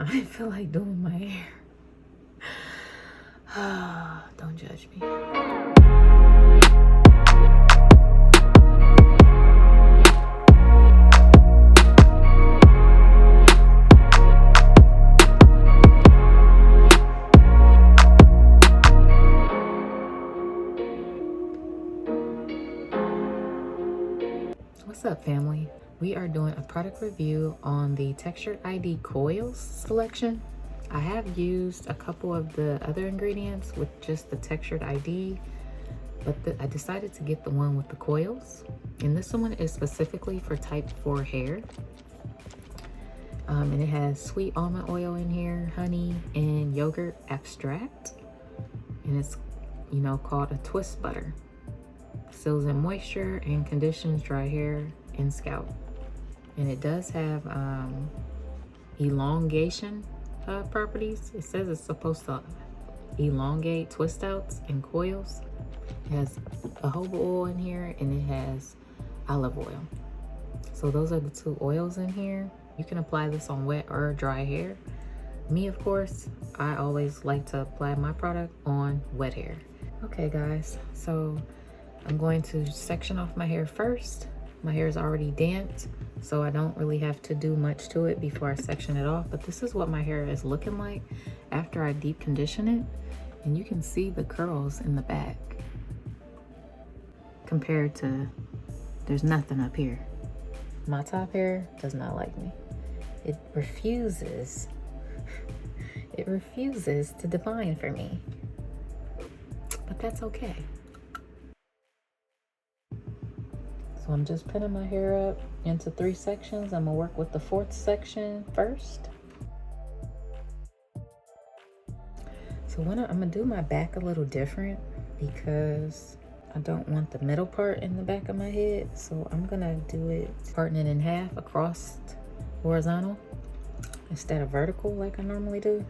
I didn't feel like doing my hair. Don't judge me. What's up, family? We are doing a product review on the Textured ID coils selection. I have used a couple of the other ingredients with just the Textured ID, but I decided to get the one with the coils. And this one is specifically for type 4 hair. And it has sweet almond oil in here, honey, and yogurt extract. And it's, called a twist butter. Seals in moisture and conditions dry hair and scalp. And it does have elongation properties. It says it's supposed to elongate twist outs and coils. It has jojoba oil in here and it has olive oil. So those are the two oils in here. You can apply this on wet or dry hair. Me, of course, I always like to apply my product on wet hair. Okay guys, so I'm going to section off my hair first. My hair is already damped, so I don't really have to do much to it before I section it off. But this is what my hair is looking like after I deep condition it. And you can see the curls in the back compared to, there's nothing up here. My top hair does not like me. It refuses to define for me. But that's okay. So I'm just pinning my hair up into 3 sections. I'm gonna work with the 4th section first. So I'm gonna do my back a little different because I don't want the middle part in the back of my head. So I'm gonna do it, parting it in half across horizontal instead of vertical like I normally do.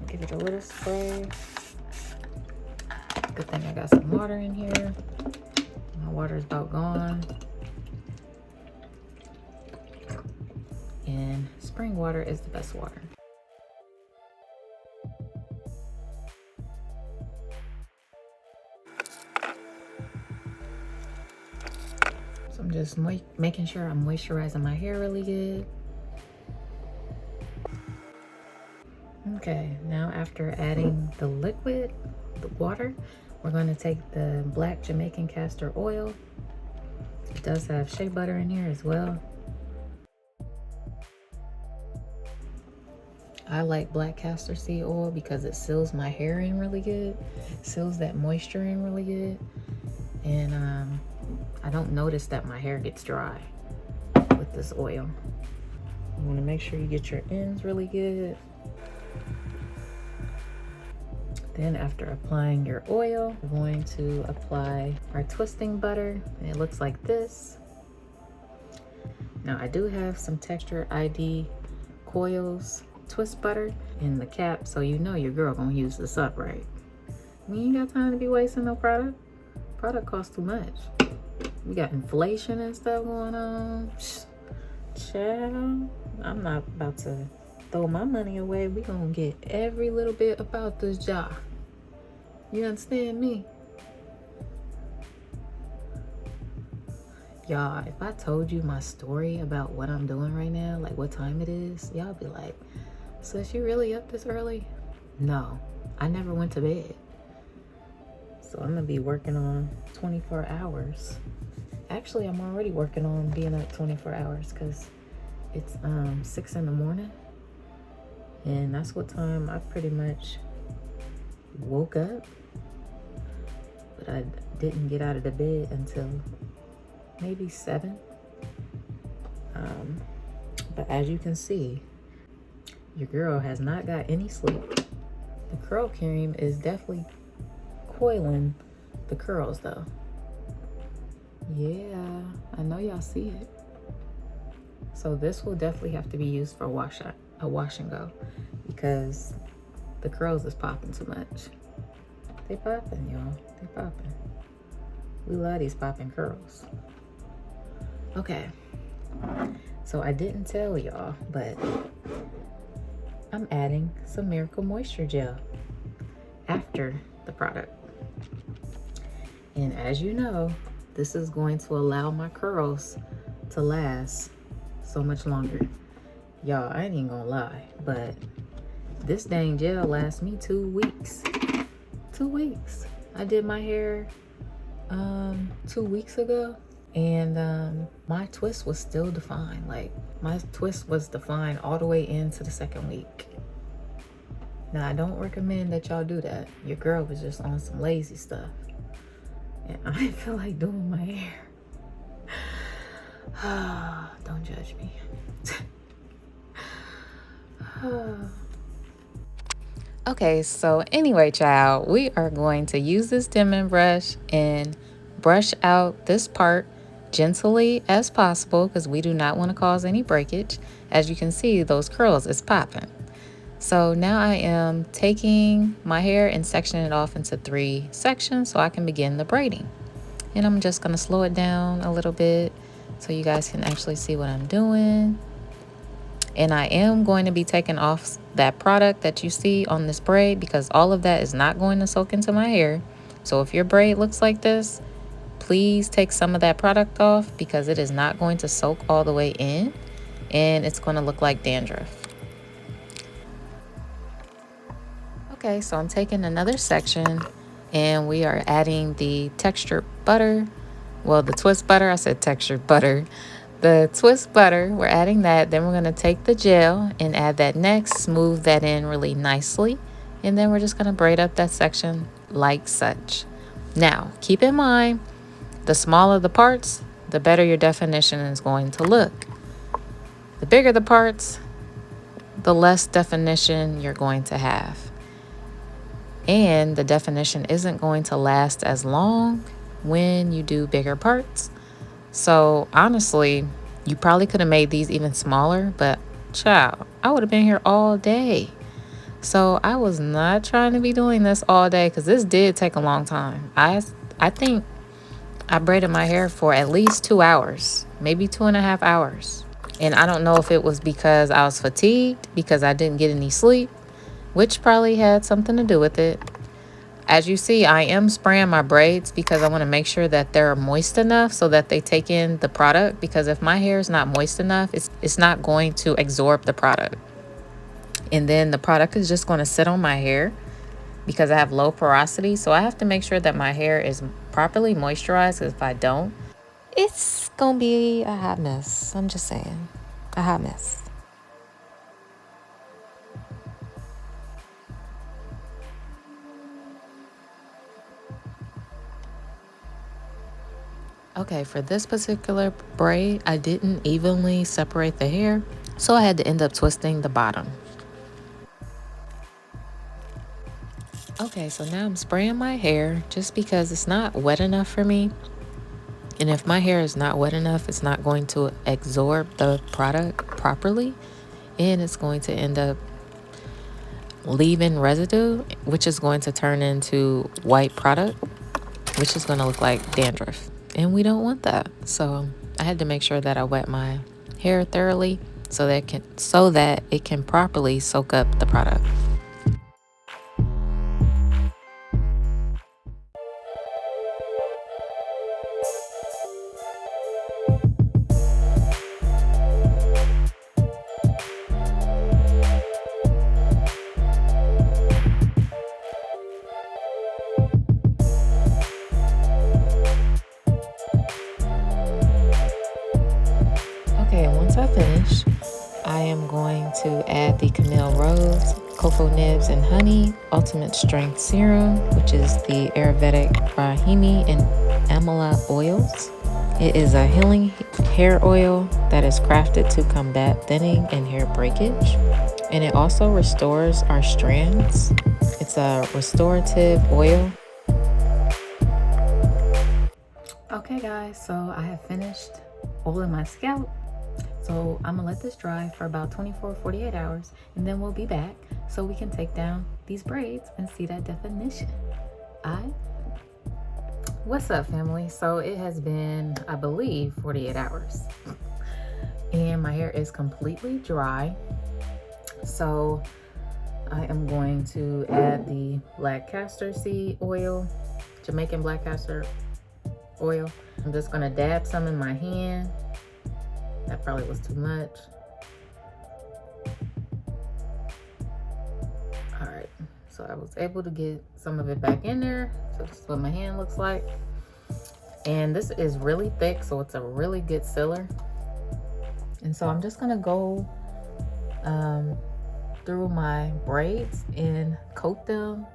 Give it a little spray. Good thing I got some water in here. My water is about gone. And spring water is the best water. So I'm just making sure I'm moisturizing my hair really good. Okay, now after adding the liquid, the water, we're going to take the black Jamaican castor oil. It does have shea butter in here as well. I like black castor seed oil because it seals my hair in really good, seals that moisture in really good, and I don't notice that my hair gets dry with this oil. You want to make sure you get your ends really good. Then after applying your oil, we're going to apply our twisting butter. And it looks like this. Now I do have some Textured ID coils twist butter in the cap, so you know your girl gonna use this up, right? We ain't got time to be wasting no product. Product costs too much. We got inflation and stuff going on. Child, I'm not about to throw my money away. We gonna get every little bit about this job. You understand me? Y'all, if I told you my story about what I'm doing right now, like what time it is, y'all be like, sis, you really up this early? No, I never went to bed. So I'm gonna be working on 24 hours. Actually, I'm already working on being up 24 hours because it's 6 in the morning. And that's what time I pretty much woke up. But I didn't get out of the bed until maybe 7. But as you can see, your girl has not got any sleep. The curl cream is definitely coiling the curls though. Yeah, I know y'all see it. So this will definitely have to be used for a wash and go because the curls is popping too much. They popping, y'all. They popping. We love these popping curls. Okay. So I didn't tell y'all, but I'm adding some Miracle Moisture Gel after the product. And as you know, this is going to allow my curls to last so much longer. Y'all, I ain't even gonna lie, but this dang gel lasts me 2 weeks. 2 weeks. I did my hair 2 weeks ago, and my twist was still defined. Like, my twist was defined all the way into the 2nd week. Now, I don't recommend that y'all do that. Your girl was just on some lazy stuff, and I didn't feel like doing my hair. Don't judge me. Okay, so anyway, child, we are going to use this dimming brush and brush out this part gently as possible because we do not want to cause any breakage. As you can see, those curls is popping. So now I am taking my hair and sectioning it off into 3 sections so I can begin the braiding. And I'm just going to slow it down a little bit so you guys can actually see what I'm doing. And I am going to be taking off that product that you see on this braid because all of that is not going to soak into my hair. So if your braid looks like this, please take some of that product off because it is not going to soak all the way in and it's going to look like dandruff. Okay, so I'm taking another section and we are adding the textured butter. Well, the twist butter, I said textured butter. The twist butter, we're adding that. Then we're going to take the gel and add that next, smooth that in really nicely. And then we're just going to braid up that section like such. Now, keep in mind, the smaller the parts, the better your definition is going to look. The bigger the parts, the less definition you're going to have. And the definition isn't going to last as long when you do bigger parts. So honestly, you probably could have made these even smaller, but child, I would have been here all day. So I was not trying to be doing this all day because this did take a long time. I think I braided my hair for at least 2 hours, maybe 2.5 hours. And I don't know if it was because I was fatigued because I didn't get any sleep, which probably had something to do with it. As you see, I am spraying my braids because I want to make sure that they're moist enough so that they take in the product, because if my hair is not moist enough, it's not going to absorb the product. And then the product is just going to sit on my hair because I have low porosity. So I have to make sure that my hair is properly moisturized. If I don't, it's going to be a hot mess. I'm just saying, a hot mess. Okay, for this particular braid, I didn't evenly separate the hair, so I had to end up twisting the bottom. Okay, so now I'm spraying my hair just because it's not wet enough for me. And if my hair is not wet enough, it's not going to absorb the product properly, and it's going to end up leaving residue, which is going to turn into white product, which is going to look like dandruff. And we don't want that. So I had to make sure that I wet my hair thoroughly so that it can properly soak up the product. Okay, and once I finish, I am going to add the Camille Rose, Cocoa Nibs and Honey Ultimate Strength Serum, which is the Ayurvedic Brahmi and Amla oils. It is a healing hair oil that is crafted to combat thinning and hair breakage. And it also restores our strands. It's a restorative oil. Okay guys, so I have finished oiling my scalp. So I'm gonna let this dry for about 24-48 hours, and then we'll be back so we can take down these braids and see that definition. What's up, family? So it has been, I believe, 48 hours and my hair is completely dry. So I am going to add the black castor seed oil, Jamaican black castor oil. I'm just gonna dab some in my hand. That probably was too much. All right, so I was able to get some of it back in there. So this is what my hand looks like. And this is really thick, so it's a really good sealer. And so I'm just gonna go through my braids and coat them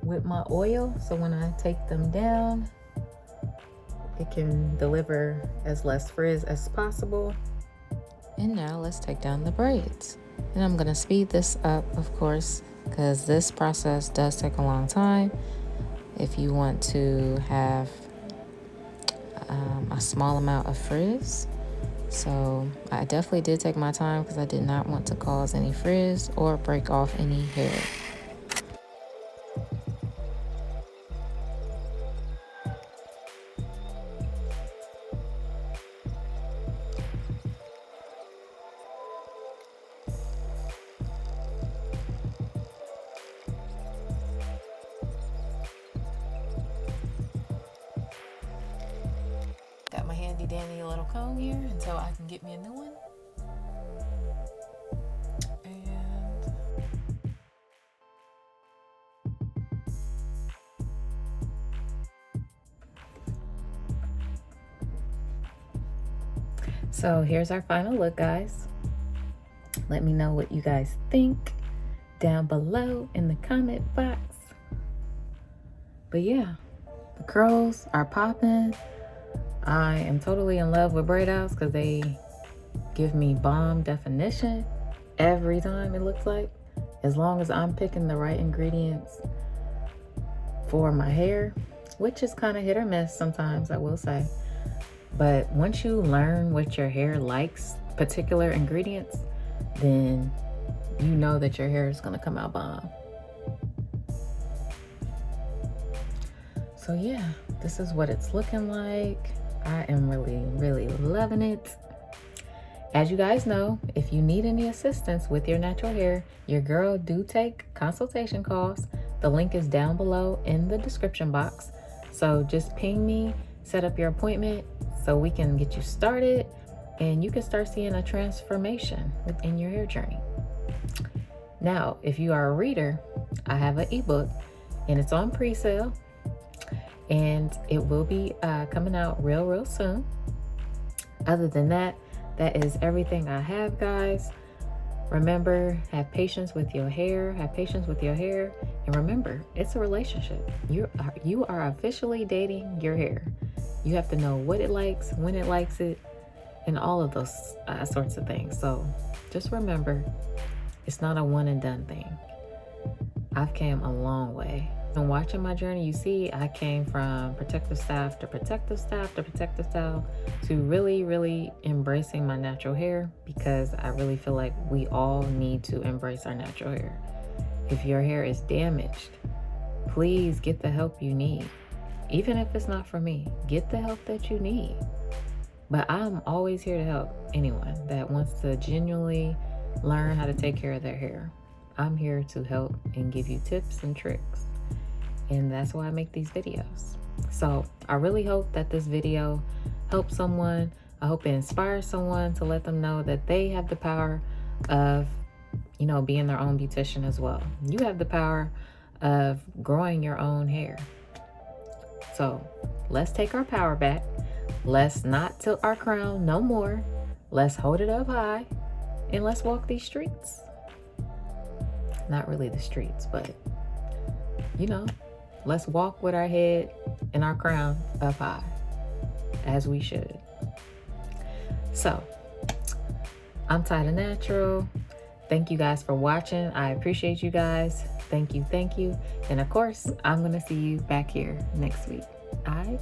with my oil, so when I take them down, it can deliver as less frizz as possible. And now let's take down the braids. And I'm gonna speed this up, of course, because this process does take a long time. If you want to have a small amount of frizz. So I definitely did take my time because I did not want to cause any frizz or break off any hair. Got my handy dandy little comb here until I can get me a new one. So here's our final look, guys. Let me know what you guys think down below in the comment box. But yeah, the curls are popping. I am totally in love with braid outs because they give me bomb definition every time, it looks like. As long as I'm picking the right ingredients for my hair, which is kind of hit or miss sometimes, I will say. But once you learn what your hair likes, particular ingredients, then you know that your hair is going to come out bomb. So yeah, this is what it's looking like. I am really loving it. As you guys know, if you need any assistance with your natural hair, your girl do take consultation calls. The link is down below in the description box. So just ping me, set up your appointment so we can get you started and you can start seeing a transformation within your hair journey. Now, if you are a reader, I have an ebook and it's on pre-sale. And it will be coming out real soon. Other than that, that is everything I have, guys. Remember, have patience with your hair. Have patience with your hair. And remember, it's a relationship. You are officially dating your hair. You have to know what it likes, when it likes it, and all of those sorts of things. So just remember, it's not a one and done thing. I've came a long way. And watching my journey, you see I came from protective style to protective style to protective style to really embracing my natural hair, because I really feel like we all need to embrace our natural hair. If your hair is damaged, please get the help you need. Even if it's not for me, get the help that you need. But I'm always here to help anyone that wants to genuinely learn how to take care of their hair. I'm here to help and give you tips and tricks. And that's why I make these videos. So I really hope that this video helps someone. I hope it inspires someone to let them know that they have the power of, being their own beautician as well. You have the power of growing your own hair. So let's take our power back. Let's not tilt our crown no more. Let's hold it up high and let's walk these streets. Not really the streets, but let's walk with our head and our crown up high, as we should. So, Untitled Natural. Thank you guys for watching. I appreciate you guys. Thank you. And of course, I'm going to see you back here next week. All right?